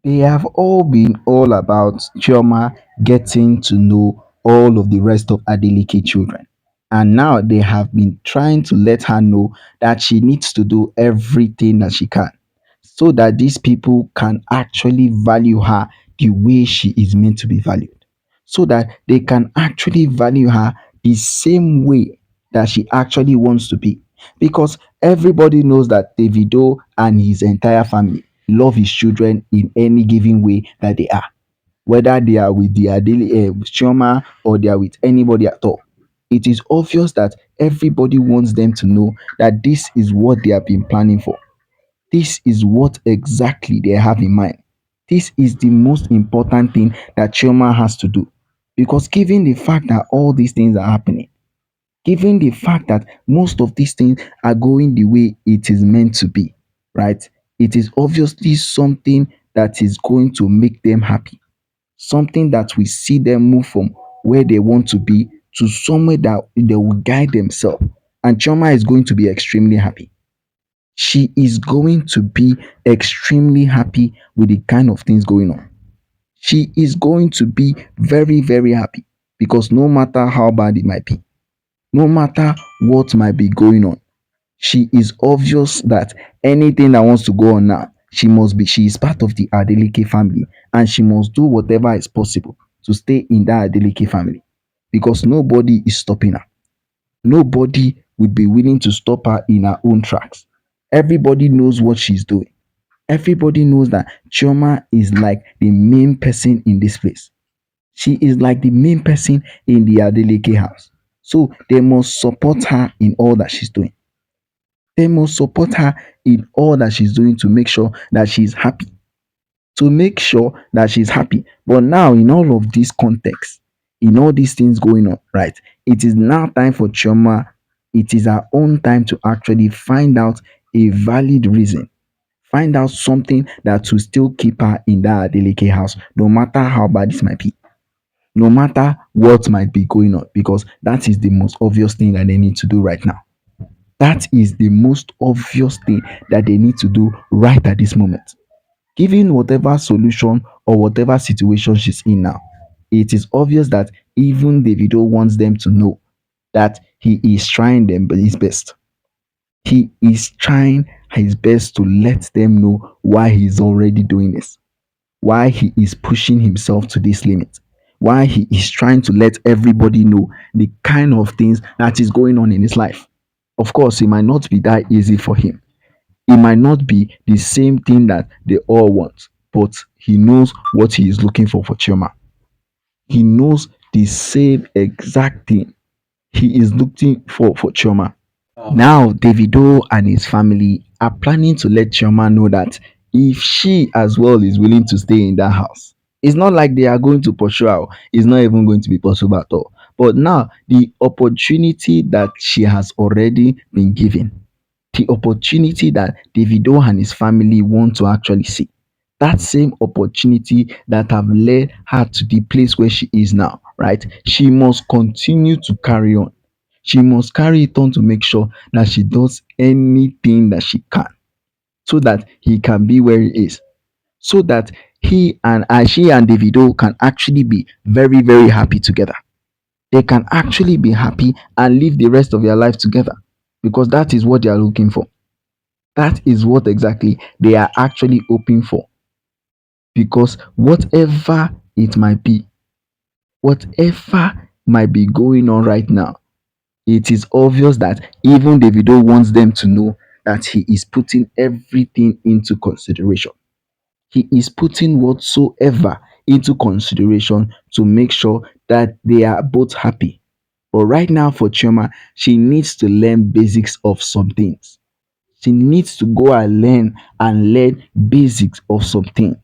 They have all been all about Chioma getting to know all of the rest of Adeleke children. And now they have been trying to let her know that she needs to do everything that she can so that these people can actually value her the way she is meant to be valued. So that they can actually value her the same way that she actually wants to be. Because everybody knows that Davido and his entire family love his children in any given way that they are, whether they are with the Adele, Chioma, or they are with anybody at all. It is obvious that everybody wants them to know that this is what they have been planning for. This is what exactly they have in mind. This is the most important thing that Chioma has to do. Because given the fact that all these things are happening, given the fact that most of these things are going the way it is meant to be, right? It is obviously something that is going to make them happy, something that will see them move from where they want to be to somewhere that they will guide themselves. And Choma is going to be extremely happy. She is going to be extremely happy with the kind of things going on. She is going to be very, very happy because no matter how bad it might be, no matter what might be going on, she is obvious that anything that wants to go on now, she is part of the Adeleke family and she must do whatever is possible to stay in that Adeleke family because nobody is stopping her. Nobody would be willing to stop her in her own tracks. Everybody knows what she's doing. Everybody knows that Chioma is like the main person in this place. She is like the main person in the Adeleke house. So they must support her in all that she's doing. They must support her in all that she's doing to make sure that she's happy. To make sure that she's happy. But now, in all of this context, in all these things going on, right? It is now time for Chioma. It is her own time to actually find out a valid reason. Find out something that will still keep her in that Adeleke house, no matter how bad it might be, no matter what might be going on, because that is the most obvious thing that they need to do right now. That is the most obvious thing that they need to do right at this moment. Given whatever solution or whatever situation she's in now, it is obvious that even Davido wants them to know that he is trying them but his best. He is trying his best to let them know why he's already doing this, why he is pushing himself to this limit, why he is trying to let everybody know the kind of things that is going on in his life. Of course, it might not be that easy for him. It might not be the same thing that they all want, but he knows what he is looking for Chioma. He knows the same exact thing he is looking for Chioma. Now, Davido and his family are planning to let Chioma know that if she as well is willing to stay in that house, it's not like they are going to pursue her. It's not even going to be possible at all. But now, the opportunity that she has already been given, the opportunity that Davido and his family want to actually see, that same opportunity that have led her to the place where she is now, right? She must continue to carry on. She must carry it on to make sure that she does anything that she can so that he can be where he is. So that she and Davido can actually be very, very happy together. They can actually be happy and live the rest of their life together because that is what they are looking for. That is what exactly they are actually hoping for. Because whatever might be going on right now, it is obvious that even Davido wants them to know that he is putting everything into consideration. He is putting whatsoever into consideration to make sure that they are both happy. But right now for Chioma, she needs to learn basics of some things. She needs to go and learn basics of something.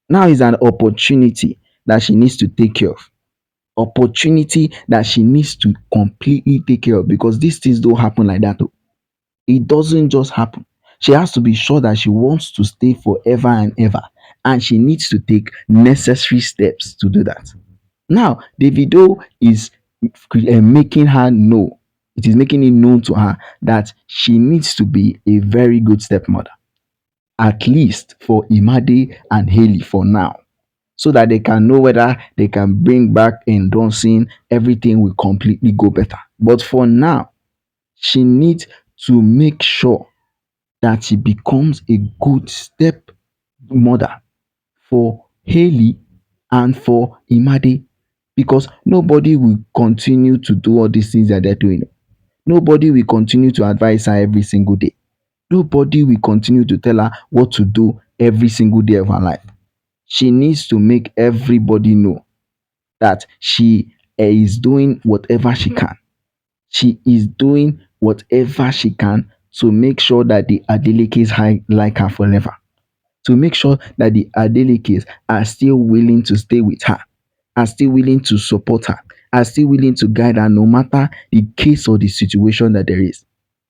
Now is an opportunity that she needs to take care of. Opportunity that she needs to completely take care of because these things don't happen like that. Oh. It doesn't just happen. She has to be sure that she wants to stay forever and ever, and she needs to take necessary steps to do that. Now, Davido is making her know, it is making it known to her that she needs to be a very good stepmother. at least for Imade and Hailey for now, so that they can know whether they can bring back endorsing, everything will completely go better. But for now, she needs to make sure that she becomes a good step mother for Hailey and for Imade, because nobody will continue to do all these things that they're doing. Nobody will continue to advise her every single day. Nobody will continue to tell her what to do every single day of her life. She needs to make everybody know that she is doing whatever she can. She is doing whatever she can to make sure that the Adelekes like her forever, to make sure that the Adelekes are still willing to stay with her, are still willing to support her, are still willing to guide her no matter the case or the situation that there is.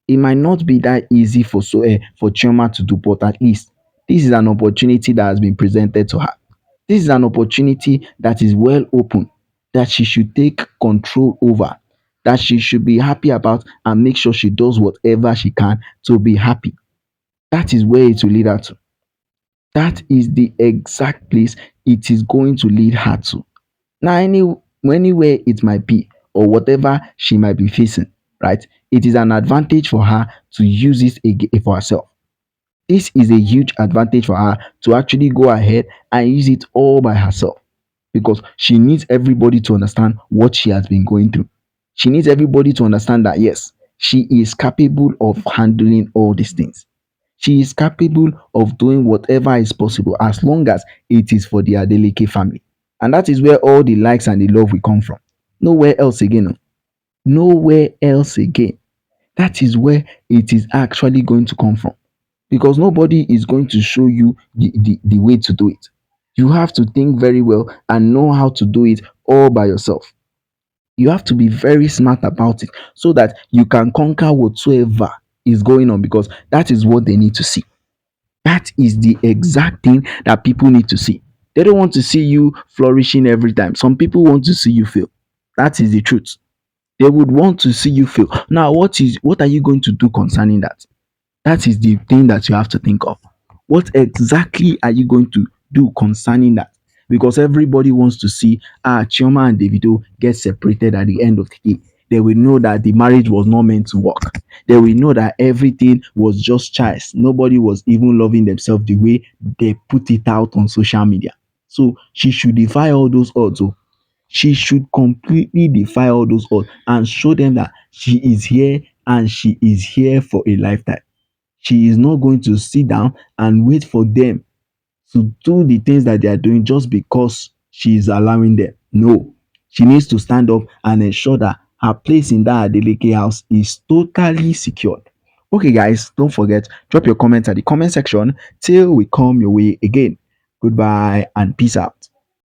It might not be that easy for Chioma to do, but at least this is an opportunity that has been presented to her. This is an opportunity that is well open, that she should take control over, that she should be happy about, and make sure she does whatever she can to be happy. That is where it will lead her to. That is the exact place it is going to lead her to. Now, anywhere it might be, or whatever she might be facing, right? It is an advantage for her to use this for herself. This is a huge advantage for her to actually go ahead and use it all by herself, because she needs everybody to understand what she has been going through. She needs everybody to understand that yes, she is capable of handling all these things. She is capable of doing whatever is possible as long as it is for the Adeleke family. And that is where all the likes and the love will come from. Nowhere else again. Oh. Nowhere else again. That is where it is actually going to come from, because nobody is going to show you the way to do it. You have to think very well and know how to do it all by yourself. You have to be very smart about it so that you can conquer whatsoever is going on, because that is what they need to see. That is the exact thing that people need to see. They don't want to see you flourishing every time. Some people want to see you fail. That is the truth. They would want to see you fail. Now, what are you going to do concerning that? That is the thing that you have to think of. What exactly are you going to do concerning that? Because everybody wants to see Chioma and Davido get separated at the end of the day. They will know that the marriage was not meant to work. They will know that everything was just choice. Nobody was even loving themselves the way they put it out on social media. So she should defy all those odds. Oh. She should completely defy all those odds and show them that she is here and she is here for a lifetime. She is not going to sit down and wait for them to do the things that they are doing just because she is allowing them. No, she needs to stand up and ensure that her place in that Adeleke house is totally secured. Okay, guys, don't forget, drop your comments at the comment section till we come your way again. Goodbye and peace out.